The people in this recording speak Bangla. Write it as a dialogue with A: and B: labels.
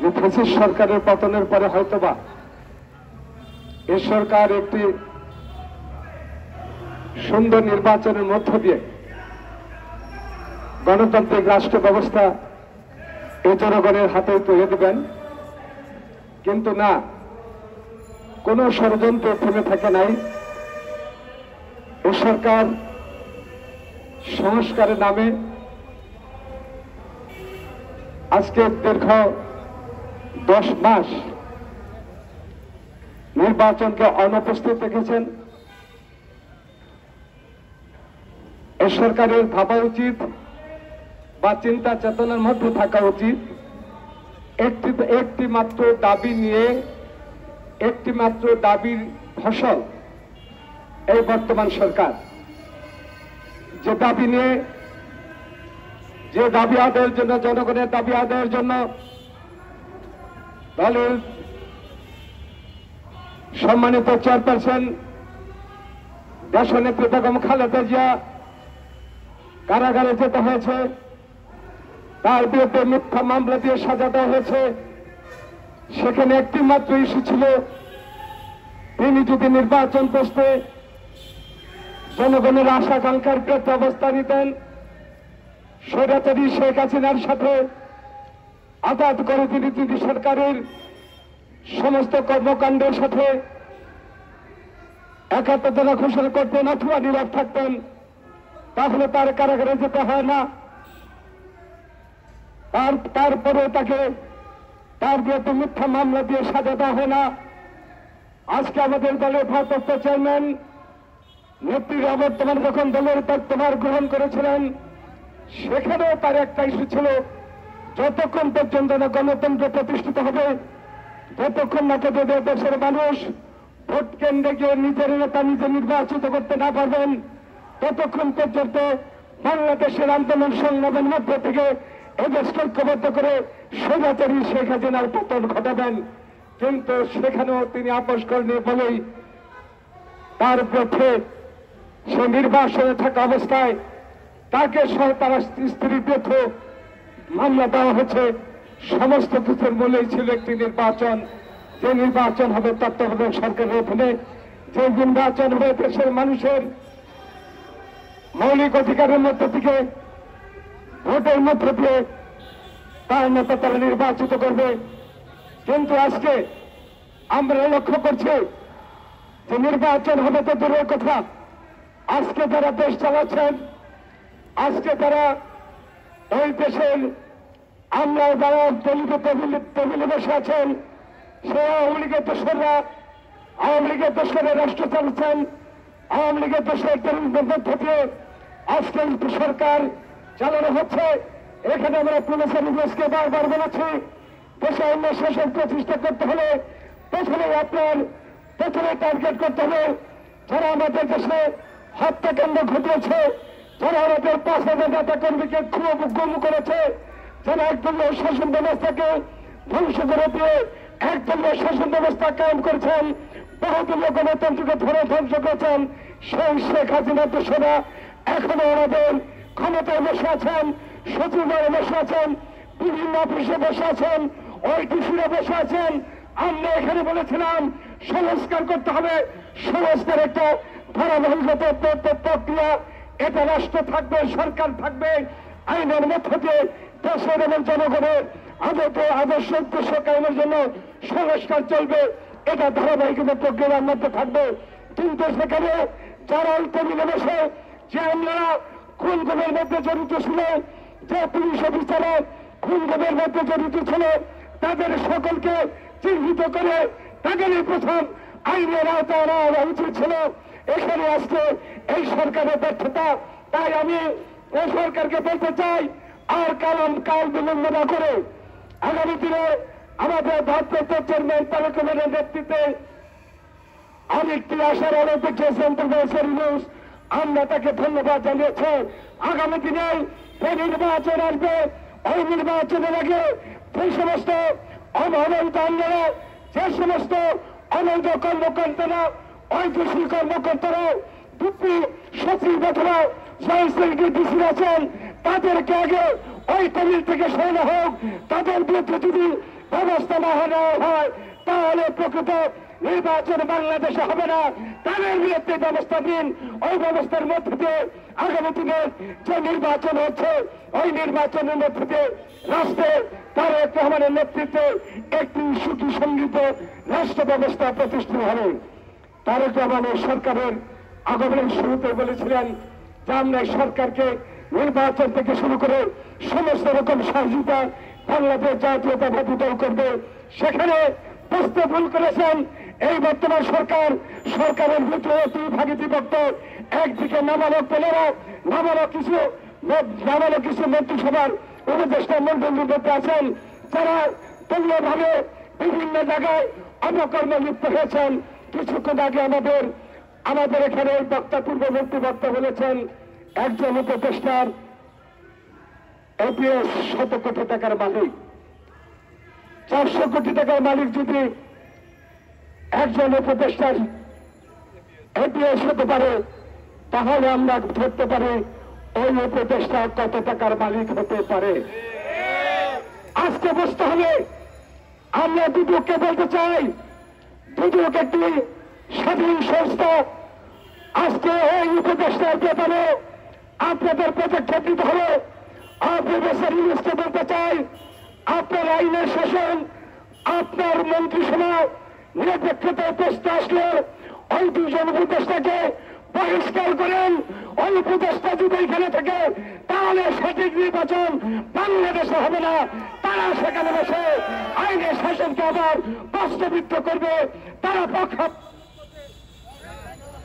A: যে ফ্যাসিস্ট সরকারের পতনের পরে হয়তোবা এই সরকার একটি সুন্দর নির্বাচনের মধ্য দিয়ে গণতান্ত্রিক রাষ্ট্র ব্যবস্থা এই জনগণের হাতে তুলে দেবেন, কিন্তু না, কোন ষড়যন্ত্র থেমে থাকে নাই। এই সরকার সংস্কারের নামে আজকে দীর্ঘ 10 মাস নির্বাচনকে অনুপস্থিত রেখেছেন। এই সরকারের ভাবা উচিত বা চিন্তা চেতনার মধ্যে থাকা উচিত একটি মাত্র দাবি নিয়ে, একটি মাত্র দাবির ফসল এই বর্তমান সরকার। যে দাবি নিয়ে, যে দাবি আদায়ের জন্য, জনগণের দাবি আদায়ের জন্য দলের সম্মানিত চেয়ারপারসন দেশনেত্রী বেগম খালেদা জিয়া কারাগারে যেতে হয়েছে, তার বিরুদ্ধে মিথ্যা মামলা দিয়ে সাজা দেওয়া হয়েছে। সেখানে একটি মাত্র ইস্যু ছিল, তিনি যদি নির্বাচন করতে জনগণের আশা আকাঙ্ক্ষার বিরুদ্ধে অবস্থান নিতেন, স্বৈরাচারী শেখ হাসিনার সাথে আঘাত করে তিনি সরকারের সমস্ত কর্মকাণ্ডের সাথে একাত্মতা ঘোষণা করতেন অথবা নীরব থাকতেন, তাহলে তার কারাগারে যেতে হয় না। তারপরে তার বিরুদ্ধে মিথ্যা মামলা দিয়ে সাজা দেওয়া হয় না। আজকে আমাদের দলের ভারপ্রাপ্ত চেয়ারম্যান নেত্রীরা বর্তমান যখন দলের দায়িত্বভার গ্রহণ করেছিলেন, সেখানেও তার একটা ইস্যু ছিল, যতক্ষণ পর্যন্ত না গণতন্ত্র প্রতিষ্ঠিত হবে, যতক্ষণ না পর্যন্ত দেশের মানুষ ভোট কেন্দ্রে গিয়ে নিজের নেতা নিজে নির্বাচিত করতে না পারবেন, ততক্ষণ পর্যন্ত বাংলাদেশের আন্দোলন সংগ্রামের মধ্যে থেকে এদেশকে ঐক্যবদ্ধ করে স্বৈরাচারী শেখ হাসিনার পতন ঘটাবেন। কিন্তু সেখানেও তিনি আপোষ করেনি বলেই তার পক্ষে সে নির্বাসনে থাকা অবস্থায় তাকে সহ তার স্ত্রীর বিরুদ্ধে মামলা দেওয়া হয়েছে। সমস্ত কিছুর মূলেই ছিল একটি নির্বাচন, যে নির্বাচন হবে তত্ত্বাবধায়ক সরকারের অধীনে, যে নির্বাচন হবে দেশের মানুষের মৌলিক অধিকারের মধ্য থেকে, ভোটের মধ্য দিয়ে তার নেতা তারা নির্বাচিত করবে। কিন্তু আজকে আমরা লক্ষ্য করছি যে নির্বাচন হবে তো দূরের কথা, আজকে যারা দেশ চালাচ্ছেন, আজকে তারা ওই দেশের আমরা যারা টেবিলে বসে আছেন, সে আওয়ামী লীগের দোসররা, আওয়ামী লীগের দোসরে রাষ্ট্র চালাচ্ছেন, আওয়ামী লীগের দোসরের মধ্য দিয়ে আজকে সরকার চালানো হচ্ছে। এখানে আমরা প্রফেসর দেশকে বারবার বলেছি, দেশে অন্য শাসন প্রতিষ্ঠা করতে হলে প্রথমে টার্গেট করতে হবে যারা আমাদের দেশে হত্যাকাণ্ড ঘটিয়েছে, যারা আমাদের 5,000 নেতা কর্মীকে গুম করেছে, যারা একদলীয় শাসন ব্যবস্থাকে ধ্বংস করে দিয়ে একদলীয় শাসন ব্যবস্থা কায়েম করেছেন, বহুদলীয় গণতন্ত্রকে ধরে ধ্বংস করেছেন, সেই শেখ হাসিনার দোষরা এখনো আমাদের ক্ষমতায় বসে আছেন, সচিবালয়ে বসে আছেন, বিভিন্ন অফিসে বসে আছেন, ওইটিসিরা বসে আছেন। আমরা এখানে বলেছিলাম সংস্কার করতে হবে, সংস্কার একটা ধারাবাহিকতা প্রক্রিয়া, এটা রাষ্ট্র থাকবে, সরকার থাকবে, আইনের মধ্য দিয়ে দেশের এবং জনগণের আদর্শ উদ্দেশ্য কায়েমের জন্য সংস্কার চলবে, এটা ধারাবাহিকতা প্রক্রিয়ার মধ্যে থাকবে। কিন্তু সেখানে যারা টেবিলে বসে যে আমরা খুন-গুমের মধ্যে জড়িত ছিল, যে পুলিশ অফিসাররা খুন-গুমের মধ্যে জড়িত ছিল, তাদের সকলকে চিহ্নিত করে তাদেরই প্রথম আইনের আওতায় আনা উচিত ছিল। এখানে আজকে এই সরকারের ব্যর্থতা। তাই আমি এই সরকারকে বলতে চাই, আর কাল বিলম্ব না করে আগামী দিনে আমাদের ভারপ্রাপ্ত চেয়ারম্যান তারেক রহমানের নেতৃত্বে আরেকটি আশার আলো দেখিয়েছেন প্রফেসর ইউনূস, আমরা তাকে ধন্যবাদ জানিয়েছি। আগামী দিনে যে নির্বাচন আসবে, ওই নির্বাচনের আগে যে সমস্ত অনৈধ আন্দোলন, যে সমস্ত অনৈধ কর্মকর্তারা, ঐতিহ্যিক কর্মকর্তারা, ডিপি সচিব অথবা ডিসি আছেন, তাদেরকে আগে ওই টেবিল থেকে সরানো হোক। তাদের বিরুদ্ধে যদি ব্যবস্থা না নেওয়া হয় তাহলে প্রকৃত নির্বাচন বাংলাদেশে হবে না। তাদের বিরুদ্ধে ব্যবস্থা দিন। ওই ব্যবস্থার মধ্যে দিয়ে আগামী দিনে যে নির্বাচন হচ্ছে ওই নির্বাচনের মধ্যে দিয়ে রাষ্ট্রে তারেক রহমানের নেতৃত্বে একটি সুখী সমৃদ্ধ রাষ্ট্র ব্যবস্থা প্রতিষ্ঠিত হবে। তারেক রহমানের সরকারের আগমনের শুরুতে বলেছিলেন যে আমরা সরকারকে নির্বাচন থেকে শুরু করে সমস্ত রকম সহযোগিতা বাংলাদেশ জাতীয়তাবাদী দল করবে। সেখানে বুঝতে ভুল করেছেন এই বর্তমান সরকারের ভিতরে দুই ভাগে বিভক্ত। একদিকে নাবালক পেলেরা নাবালক কিছু মন্ত্রিসভার উপদেষ্টা মন্ডলীর মধ্যে আছেন যারা দলীয়ভাবে বিভিন্ন জায়গায় অপকর্মে লিপ্ত হয়েছেন। কিছুক্ষণ আগে আমাদের এখানে পূর্ববর্তী বক্তা বলেছেন একজন উপদেষ্টার এপিএস 100 কোটি টাকার মালিক। 400 কোটি টাকার মালিক যদি একজন উপদেষ্টার এপিএস হতে পারে তাহলে আমরা ধরতে পারি ওই উপদেষ্টা কত টাকার মালিক হতে পারে। আজকে বুঝতে হবে। আমরা দুদককে বলতে চাই, দুদক একটি স্বাধীন সংস্থা। আজকে এই উপদেষ্টার ব্যাপারে আপনাদের পদক্ষেপ নিতে হবে। প্রফেসর ইউনূসকে বলতে চাই, আপনার আইনের শাসন, আপনার মন্ত্রিসভা নিরপেক্ষতার প্রশ্ন আসলে ওই দুজন উপদেষ্টাকে বহিষ্কার করেন। ওই উপদেষ্টা যদি এখানে থাকে তাহলে সঠিক নির্বাচন বাংলাদেশে হবে না। তারা সেখানে বসে আইনের শাসনকে আবার বাস্তবিত করবে। তারা